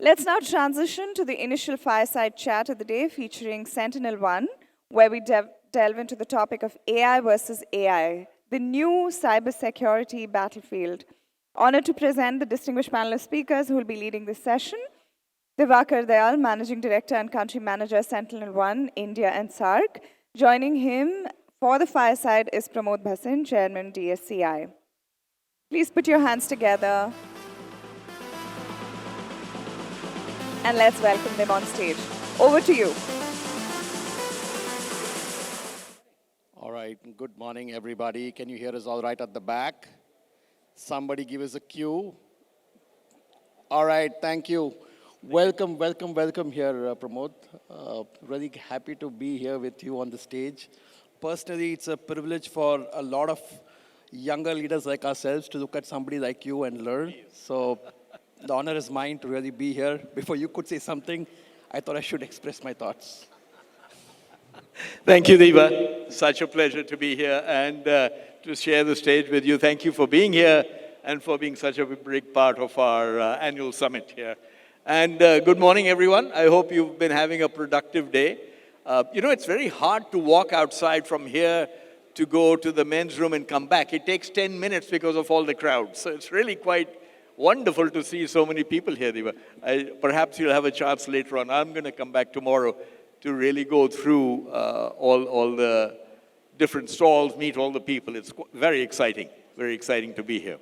Let's now transition to the initial fireside chat of the day featuring Sentinel 1, where we delve into the topic of AI versus AI, the new cybersecurity battlefield. Honored to present the distinguished panel of speakers who will be leading this session. Divakar Dayal, Managing Director and Country Manager, Sentinel 1, India and SAARC. Joining him for the fireside is Pramod Bhasin, Chairman, DSCI. Please put your hands together and let's welcome them on stage. Over to you. All right, good morning, everybody. Can you hear us all right at the back? Somebody give us a cue. All right, thank you. Welcome here, Pramod. Really happy to be here with you on the stage. Personally, it's a privilege for a lot of younger leaders like ourselves to look at somebody like you and learn. So the honor is mine to really be here. Before you could say something, I thought I should express my thoughts. Thank you, Deva. Such a pleasure to be here and to share the stage with you. Thank you for being here and for being such a big part of our annual summit here. And good morning, everyone. I hope you've been having a productive day. It's very hard to walk outside from here to go to the men's room and come back. It takes 10 minutes because of all the crowds. So it's really quite wonderful to see so many people here, Deva. Perhaps you'll have a chance later on. I'm going to come back tomorrow to really go through all the different stalls, meet all the people. It's very exciting to be here.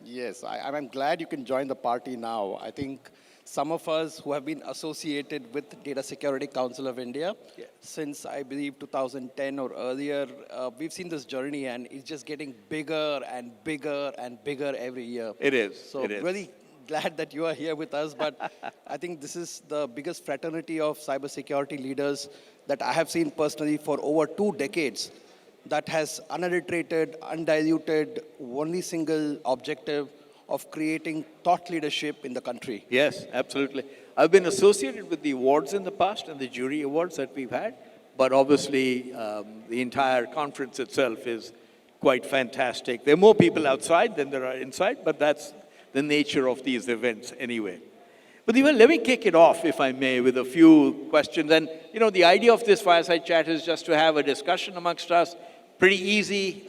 Yes, I'm glad you can join the party now. I think some of us who have been associated with Data Security Council of India since, I believe, 2010 or earlier, we've seen this journey and it's just getting bigger and bigger and bigger every year. It is. So really glad that you are here with us, but I think this is the biggest fraternity of cybersecurity leaders that I have seen personally for over 2 decades that has unadulterated, undiluted, only single objective of creating thought leadership in the country. Yes, absolutely. I've been associated with the awards in the past and the jury awards that we've had, but obviously the entire conference itself is quite fantastic. There are more people outside than there are inside, but that's the nature of these events anyway. But even let me kick it off, if I may, with a few questions. And, the idea of this fireside chat is just to have a discussion amongst us, pretty easy,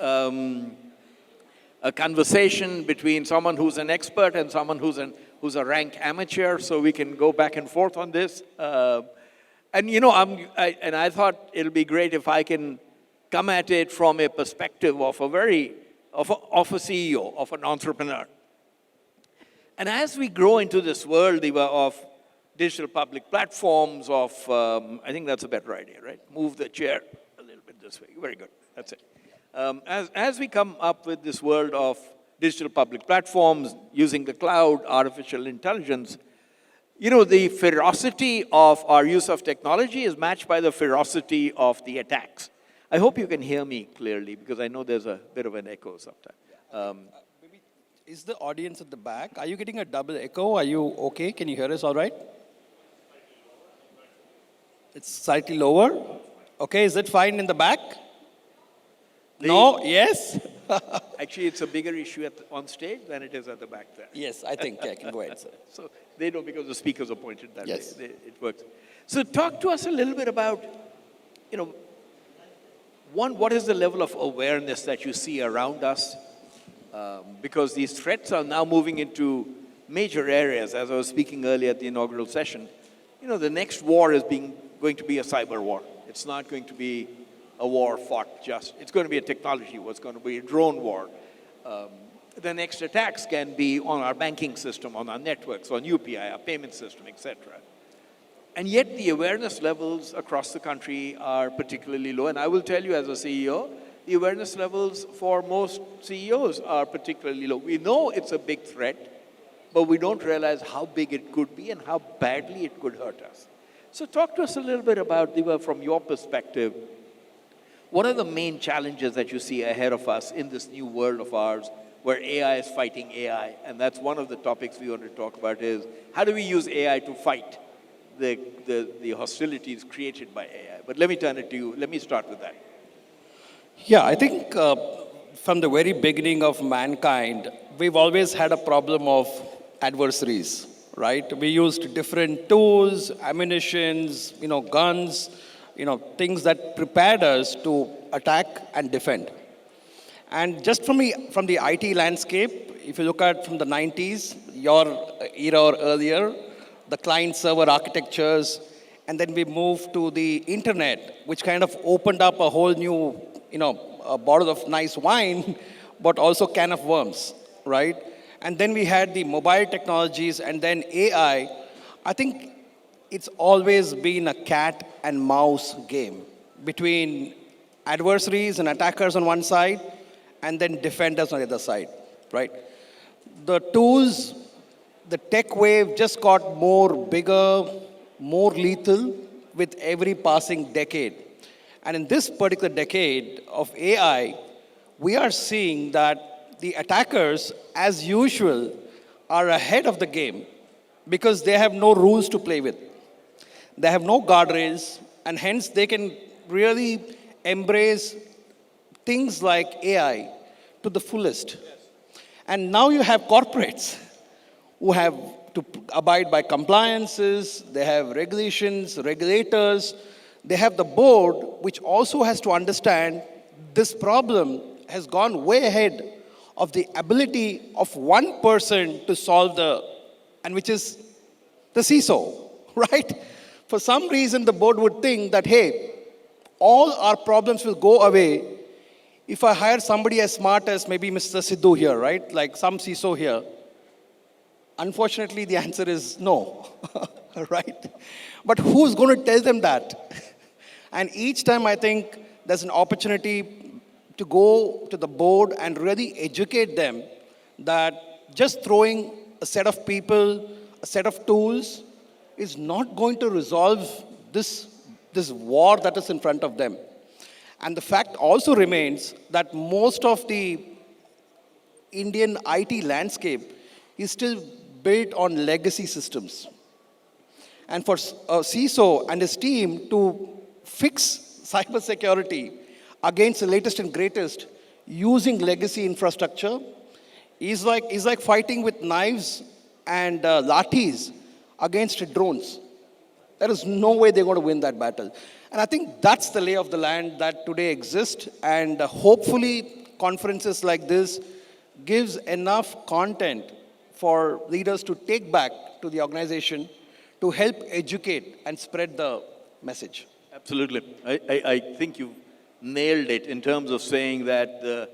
a conversation between someone who's an expert and someone who's a rank amateur, so we can go back and forth on this. I thought it'll be great if I can come at it from a perspective of a CEO, of an entrepreneur. And as we grow into this world of digital public platforms, I think that's a better idea, right? Move the chair a little bit this way. Very good. That's it. As we come up with this world of digital public platforms, using the cloud, artificial intelligence, the ferocity of our use of technology is matched by the ferocity of the attacks. I hope you can hear me clearly, because I know there's a bit of an echo sometimes. Is the audience at the back? Are you getting a double echo? Are you okay? Can you hear us all right? It's slightly lower. Okay, is it fine in the back? No? Yes? Actually, it's a bigger issue on stage than it is at the back there. Yes, I think I can go ahead, sir. So they know because the speakers are pointed that Yes. way. It works. So talk to us a little bit about, one, what is the level of awareness that you see around us? Because these threats are now moving into major areas. As I was speaking earlier at the inaugural session, the next war is going to be a cyber war. It's not going to be a war fought it's going to be a technology war. It's going to be a drone war. The next attacks can be on our banking system, on our networks, on UPI, our payment system, etc. And yet the awareness levels across the country are particularly low. And I will tell you as a CEO, the awareness levels for most CEOs are particularly low. We know it's a big threat, but we don't realize how big it could be and how badly it could hurt us. So talk to us a little bit about, Deva, from your perspective, what are the main challenges that you see ahead of us in this new world of ours where AI is fighting AI? And that's one of the topics we want to talk about is, how do we use AI to fight the hostilities created by AI? But let me turn it to you. Let me start with that. Yeah, I think from the very beginning of mankind, we've always had a problem of adversaries, right? We used different tools, ammunitions, guns, things that prepared us to attack and defend. And just from the IT landscape, if you look at from the 90s, your era or earlier, the client server architectures, and then we moved to the internet, which kind of opened up a whole new, a bottle of nice wine, but also can of worms, right? And then we had the mobile technologies and then AI. I think it's always been a cat and mouse game between adversaries and attackers on one side and then defenders on the other side, right? The tools, the tech wave just got more bigger, more lethal with every passing decade. And in this particular decade of AI, we are seeing that the attackers, as usual, are ahead of the game because they have no rules to play with. They have no guardrails, and hence they can really embrace things like AI to the fullest. And now you have corporates who have to abide by compliances, they have regulations, regulators, they have the board, which also has to understand this problem has gone way ahead of the ability of one person to solve and which is the CISO, right? For some reason, the board would think that, hey, all our problems will go away if I hire somebody as smart as maybe Mr. Sidhu here, right? Like some CISO here. Unfortunately, the answer is no, right? But who's going to tell them that? And each time I think there's an opportunity to go to the board and really educate them that just throwing a set of people, a set of tools is not going to resolve this war that is in front of them. And the fact also remains that most of the Indian IT landscape is still built on legacy systems. And for CISO and his team to fix cybersecurity against the latest and greatest using legacy infrastructure is like fighting with knives and lathis against drones. There is no way they're going to win that battle. And I think that's the lay of the land that today exists. And hopefully conferences like this gives enough content for leaders to take back to the organization to help educate and spread the message. Absolutely. I think you nailed it in terms of saying that the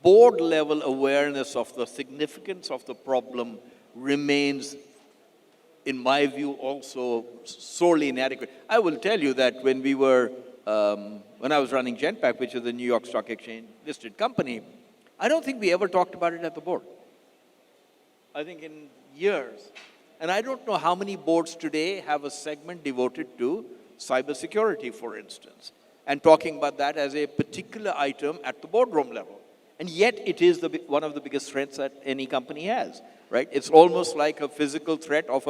board level awareness of the significance of the problem remains, in my view, also sorely inadequate. I will tell you that when I was running Genpact, which is the New York Stock Exchange listed company, I don't think we ever talked about it at the board. I think in years. And I don't know how many boards today have a segment devoted to cybersecurity, for instance, and talking about that as a particular item at the boardroom level. And yet it is one of the biggest threats that any company has, right? It's almost like a physical threat of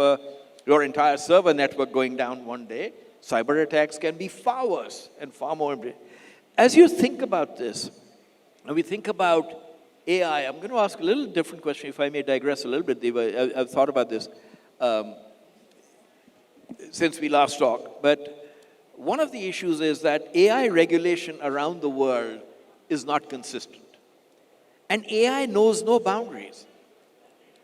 your entire server network going down one day. Cyber attacks can be far worse and far more. As you think about this, and we think about AI, I'm going to ask a little different question, if I may digress a little bit, Deva. I've thought about this since we last talked. But one of the issues is that AI regulation around the world is not consistent. And AI knows no boundaries.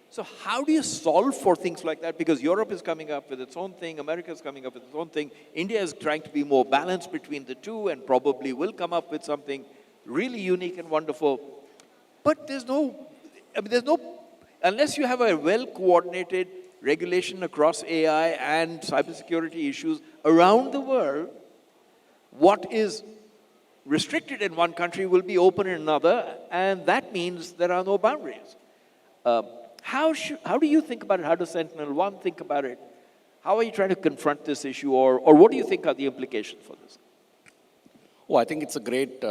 So how do you solve for things like that? Because Europe is coming up with its own thing, America is coming up with its own thing, India is trying to be more balanced between the two and probably will come up with something really unique and wonderful. But there's no, unless you have a well-coordinated regulation across AI and cybersecurity issues around the world, what is restricted in one country will be open in another, and that means there are no boundaries. How do you think about it? How does Sentinel-1 think about it? How are you trying to confront this issue, or what do you think are the implications for this? Oh, I think it's a great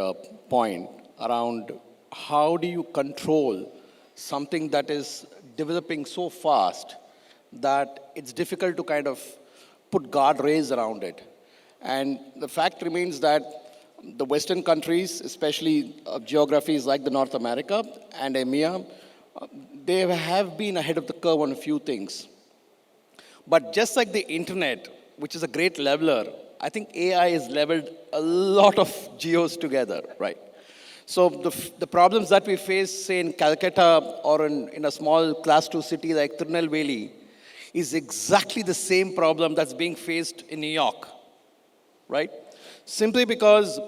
point around how do you control something that is developing so fast that it's difficult to kind of put guardrails around it. And the fact remains that the Western countries, especially geographies like the North America and EMEA, they have been ahead of the curve on a few things. But just like the internet, which is a great leveler, I think AI has leveled a lot of geos together, right? So the problems that we face, say, in Calcutta or in a small class 2 city like Tirunelveli is exactly the same problem that's being faced in New York, right? Simply because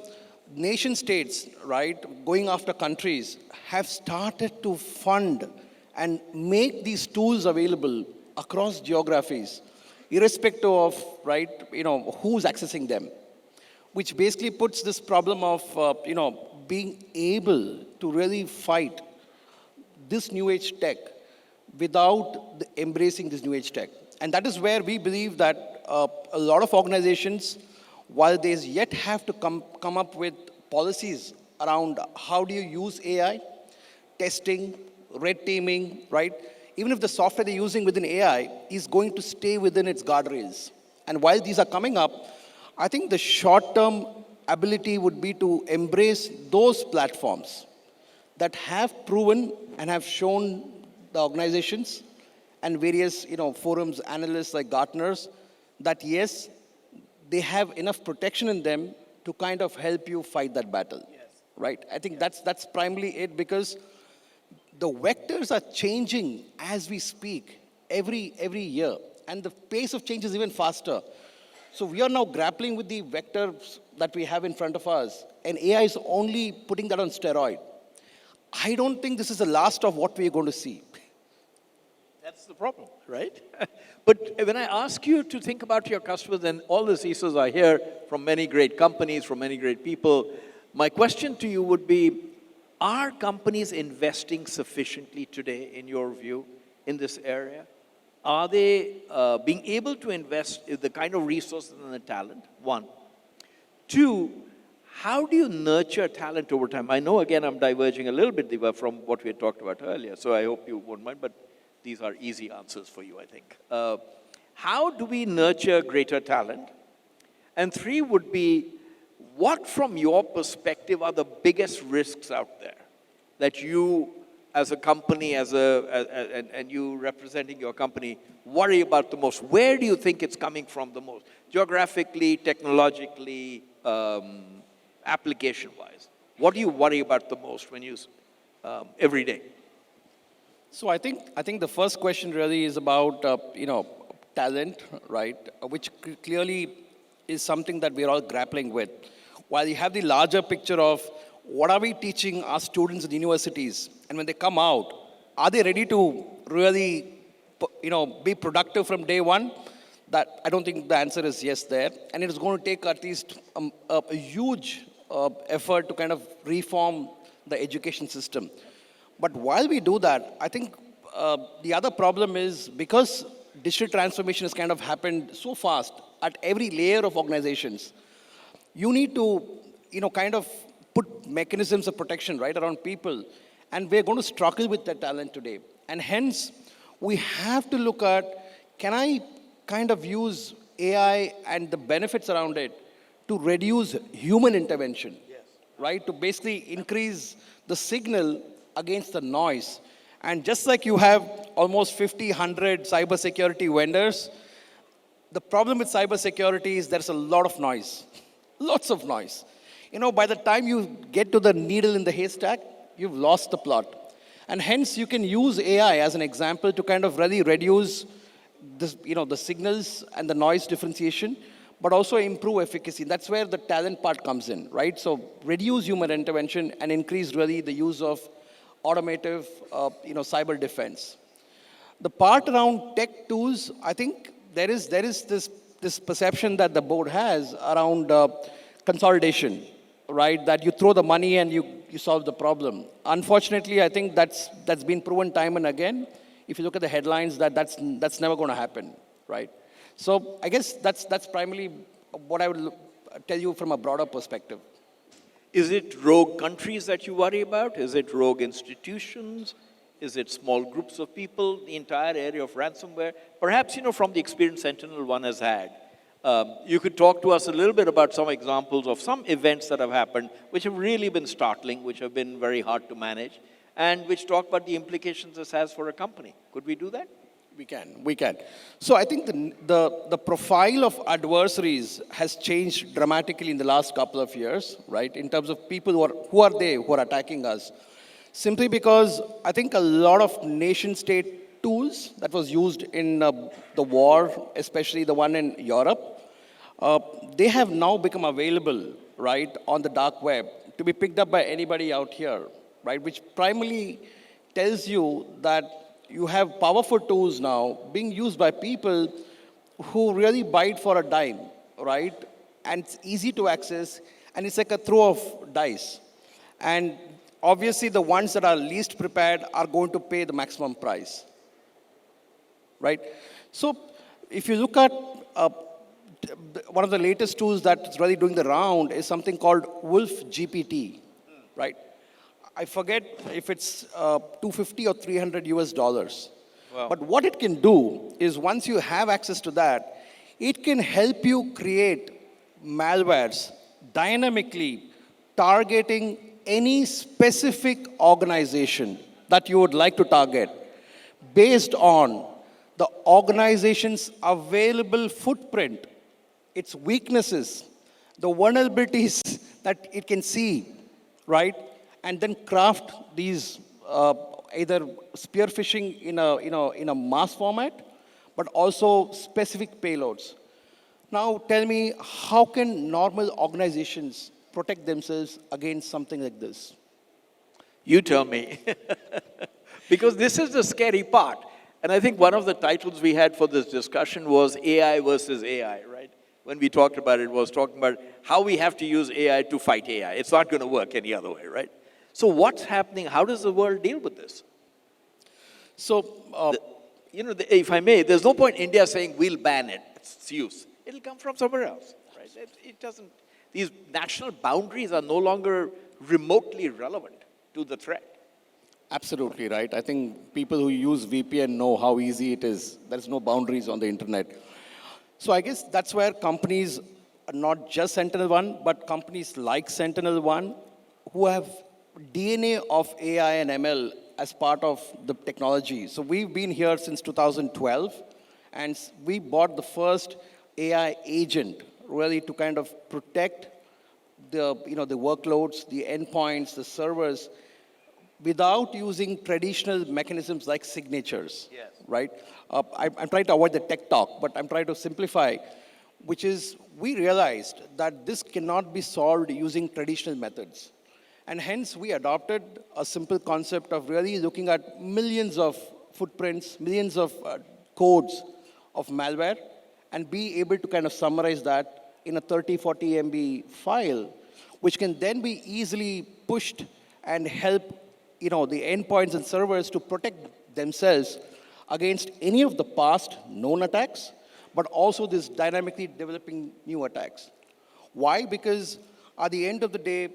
nation states, right, going after countries, have started to fund and make these tools available across geographies, irrespective of, right, who's accessing them, which basically puts this problem of, being able to really fight this new age tech without embracing this new age tech. And that is where we believe that a lot of organizations, while they yet have to come up with policies around how do you use AI, testing, red teaming, right? Even if the software they're using within AI is going to stay within its guardrails. And while these are coming up, I think the short-term ability would be to embrace those platforms that have proven and have shown the organizations and various forums, analysts like Gartners, that yes, they have enough protection in them to kind of help you fight that battle, right? I think that's primarily it, because the vectors are changing as we speak every year, and the pace of change is even faster. So we are now grappling with the vectors that we have in front of us, and AI is only putting that on steroid. I don't think this is the last of what we are going to see. That's the problem, right? But when I ask you to think about your customers, and all the CISOs are here from many great companies, from many great people, my question to you would be, are companies investing sufficiently today, in your view, in this area? Are they being able to invest in the kind of resources and the talent? One. Two, how do you nurture talent over time? I know, again, I'm diverging a little bit, Diva, from what we had talked about earlier, so I hope you won't mind, but these are easy answers for you, I think. How do we nurture greater talent? And three would be, what from your perspective are the biggest risks out there that you as a company, and you representing your company, worry about the most? Where do you think it's coming from the most? Geographically, technologically, application-wise? What do you worry about the most when you, every day? So I think the first question really is about talent, right? Which clearly is something that we're all grappling with. While you have the larger picture of what are we teaching our students in universities, and when they come out, are they ready to really be productive from day one? That I don't think the answer is yes there, and it is going to take at least a huge effort to kind of reform the education system. But while we do that, I think the other problem is because digital transformation has kind of happened so fast at every layer of organizations, you need to, kind of put mechanisms of protection right around people. And we're going to struggle with that talent today. And hence, we have to look at, can I kind of use AI and the benefits around it to reduce human intervention, right? To basically increase the signal against the noise. And just like you have almost 50, 100 cybersecurity vendors, the problem with cybersecurity is there's a lot of noise, lots of noise. By the time you get to the needle in the haystack, you've lost the plot. And hence, you can use AI as an example to kind of really reduce this, the signals and the noise differentiation, but also improve efficacy. That's where the talent part comes in, right? So reduce human intervention and increase really the use of automotive, cyber defense. The part around tech tools, I think there is this perception that the board has around consolidation, right? That you throw the money and you solve the problem. Unfortunately, I think that's been proven time and again. If you look at the headlines, that's never going to happen, right? So I guess that's primarily what I would tell you from a broader perspective. Is it rogue countries that you worry about? Is it rogue institutions? Is it small groups of people? The entire area of ransomware? Perhaps, from the experience Sentinel-1 has had, you could talk to us a little bit about some examples of some events that have happened which have really been startling, which have been very hard to manage, and which talk about the implications this has for a company. Could we do that? We can. So I think the profile of adversaries has changed dramatically in the last couple of years, right? In terms of people who are attacking us. Simply because I think a lot of nation state tools that was used in the war, especially the one in Europe, uh, they have now become available, right, on the dark web to be picked up by anybody out here, right? Which primarily tells you that you have powerful tools now being used by people who really bite for a dime, right? And it's easy to access, and it's like a throw of dice. And obviously, the ones that are least prepared are going to pay the maximum price, right? So, if you look at one of the latest tools that's really doing the round is something called Wolf GPT, right? I forget if it's 250 or 300 US dollars. Wow. But what it can do is once you have access to that, it can help you create malwares dynamically targeting any specific organization that you would like to target based on the organization's available footprint, its weaknesses, the vulnerabilities that it can see, right? And then craft these either spear phishing in a mass format, but also specific payloads. Now tell me, how can normal organizations protect themselves against something like this? You tell me. Because this is the scary part. And I think one of the titles we had for this discussion was AI versus AI, right? When we talked about it, was talking about how we have to use AI to fight AI. It's not going to work any other way, right? So what's happening? How does the world deal with this? So, If I may, there's no point in India saying we'll ban it, its use. It'll come from somewhere else, right? It doesn't. These national boundaries are no longer remotely relevant to the threat. absolutely right. I think people who use VPN know how easy it is. There's no boundaries on the internet. So I guess that's where companies, not just Sentinel-1, but companies like Sentinel-1, who have DNA of AI and ML as part of the technology. So we've been here since 2012, and we bought the first AI agent, really to kind of protect the workloads, the endpoints, the servers, without using traditional mechanisms like signatures, Yes. right? I'm trying to avoid the tech talk, but I'm trying to simplify, which is we realized that this cannot be solved using traditional methods. And hence, we adopted a simple concept of really looking at millions of footprints, millions of codes of malware, and be able to kind of summarize that in a 30, 40 MB file, which can then be easily pushed and help the endpoints and servers to protect themselves against any of the past known attacks, but also this dynamically developing new attacks. Why? Because at the end of the day,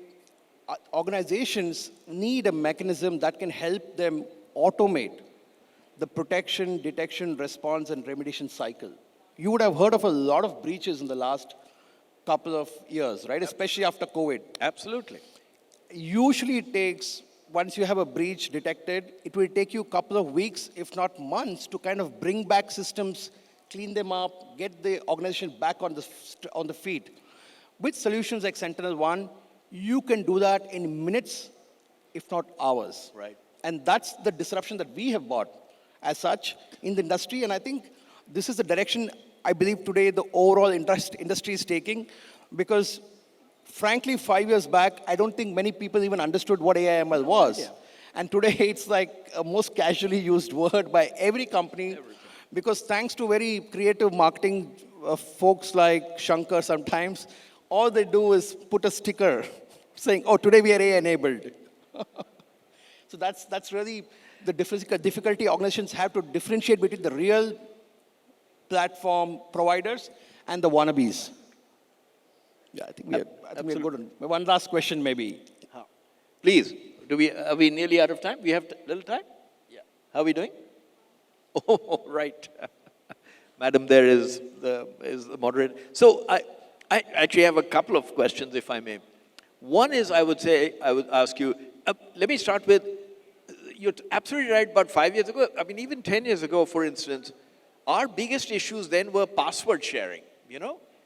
organizations need a mechanism that can help them automate the protection, detection, response, and remediation cycle. You would have heard of a lot of breaches in the last couple of years, right? Especially after COVID. Absolutely. Usually it takes, once you have a breach detected, it will take you a couple of weeks, if not months, to kind of bring back systems, clean them up, get the organization back on the feet. With solutions like Sentinel-1, you can do that in minutes, if not hours. Right. And that's the disruption that we have brought as such in the industry. And I think this is the direction I believe today the overall industry is taking, because frankly, 5 years back, I don't think many people even understood what AIML was. Yeah. And today it's like a most casually used word by every company, because thanks to very creative marketing folks like Shankar sometimes, all they do is put a sticker saying, oh, today we are AI enabled. So that's really the difficulty organizations have to differentiate between the real platform providers and the wannabes. Yeah, I think we're good. One last question, maybe. Please, are we nearly out of time? We have little time? Yeah. How are we doing? Oh, right. Madam there is the moderator. So I actually have a couple of questions, if I may. One is, I would ask you, let me start with, you're absolutely right. About 5 years ago, I mean, even 10 years ago, for instance, our biggest issues then were password sharing,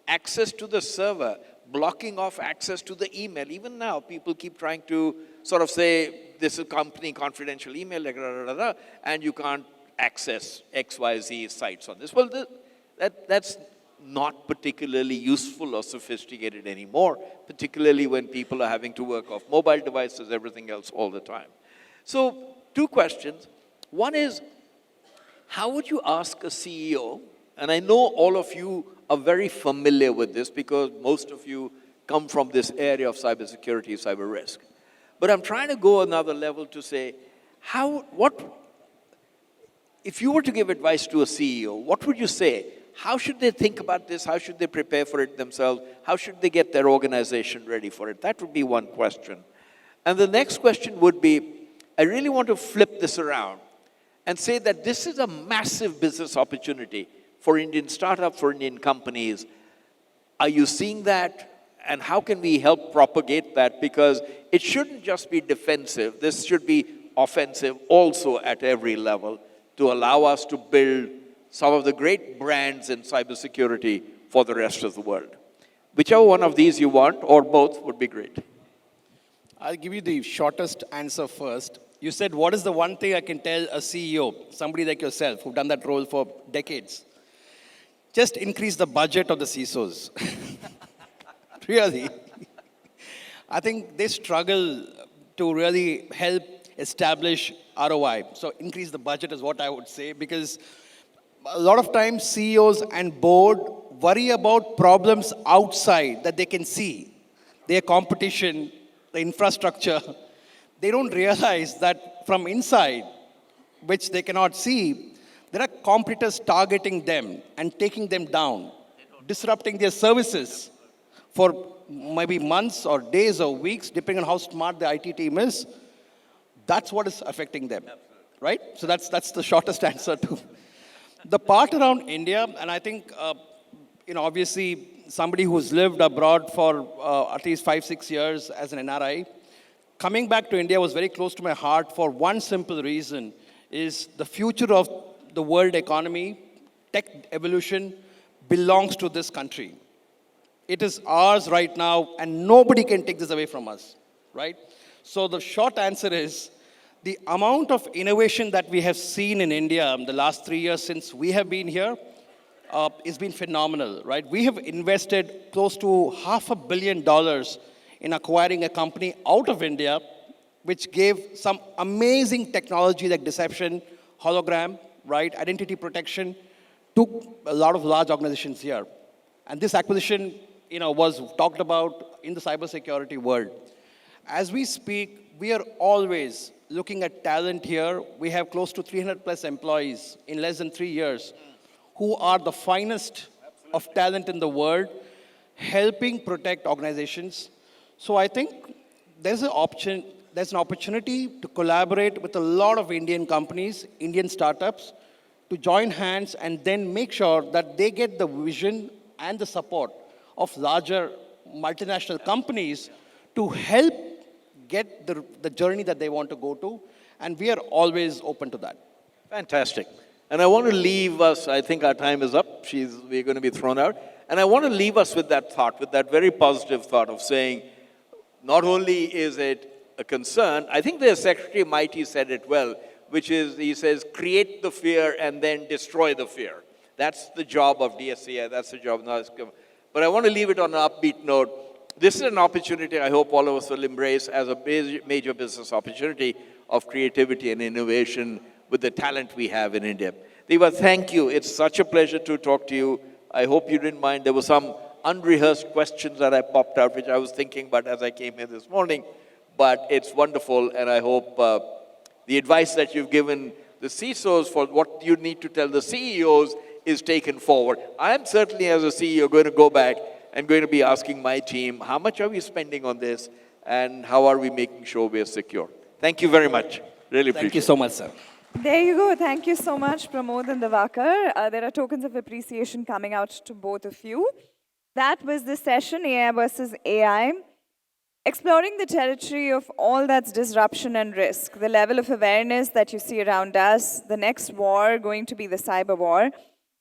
access to the server, blocking off access to the email. Even now, people keep trying to sort of say, this is company confidential email, like, and you can't access XYZ sites on this. Well, that's not particularly useful or sophisticated anymore, particularly when people are having to work off mobile devices, everything else all the time. So, two questions. One is, how would you ask a CEO, and I know all of you are very familiar with this because most of you come from this area of cybersecurity, cyber risk. But I'm trying to go another level to say, if you were to give advice to a CEO, what would you say? How should they think about this? How should they prepare for it themselves? How should they get their organization ready for it? That would be one question. And the next question would be, I really want to flip this around and say that this is a massive business opportunity for Indian startups, for Indian companies. Are you seeing that? And how can we help propagate that? Because it shouldn't just be defensive. This should be offensive also at every level to allow us to build some of the great brands in cybersecurity for the rest of the world. Whichever one of these you want, or both, would be great. I'll give you the shortest answer first. You said, what is the one thing I can tell a CEO, somebody like yourself who've done that role for decades? Just increase the budget of the CISOs. Really. I think they struggle to really help establish ROI. So increase the budget is what I would say, because a lot of times CEOs and board worry about problems outside that they can see. Their competition, the infrastructure. They don't realize that from inside, which they cannot see, there are competitors targeting them and taking them down, disrupting their services for maybe months or days or weeks, depending on how smart the IT team is. That's what is affecting them, right? So that's the shortest answer to the part around India. And I think, obviously, somebody who's lived abroad for at least 5-6 years as an NRI, coming back to India was very close to my heart for one simple reason, is the future of the world economy, tech evolution, belongs to this country. It is ours right now, and nobody can take this away from us, right? So the short answer is, the amount of innovation that we have seen in India in the last 3 years since we have been here has been phenomenal, right? We have invested close to $500 million in acquiring a company out of India, which gave some amazing technology like deception, hologram, right, identity protection, to a lot of large organizations here. And this acquisition, was talked about in the cybersecurity world. As we speak, we are always looking at talent here. We have close to 300 plus employees in less than 3 years who are the finest of talent in the world, helping protect organizations. So I think there's an opportunity to collaborate with a lot of Indian companies, Indian startups, to join hands and then make sure that they get the vision and the support of larger multinational companies to help get the journey that they want to go to. And we are always open to that. Fantastic. And I want to leave us, I think our time is up. We're going to be thrown out. And I want to leave us with that thought, with that very positive thought of saying, not only is it a concern, I think the Secretary of IT said it well, which is, he says, create the fear and then destroy the fear. That's the job of DSCI, that's the job of NASCOM. But I want to leave it on an upbeat note. This is an opportunity I hope all of us will embrace as a major business opportunity of creativity and innovation with the talent we have in India. Deva, thank you. It's such a pleasure to talk to you. I hope you didn't mind. There were some unrehearsed questions that I popped out, which I was thinking about as I came here this morning. But it's wonderful, and I hope the advice that you've given the CISOs for what you need to tell the CEOs is taken forward. I am certainly, as a CEO, going to go back and going to be asking my team, how much are we spending on this, and how are we making sure we are secure? Thank you very much. Really appreciate it. Thank you so much, sir. There you go. Thank you so much, Pramod and Divakar. There are tokens of appreciation coming out to both of you. That was the session, AI versus AI. Exploring the territory of all that's disruption and risk, the level of awareness that you see around us, the next war going to be the cyber war,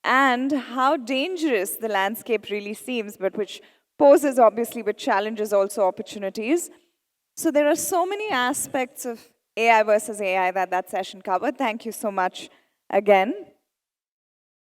and how dangerous the landscape really seems, but which poses obviously with challenges also opportunities. So there are so many aspects of AI versus AI that session covered. Thank you so much again.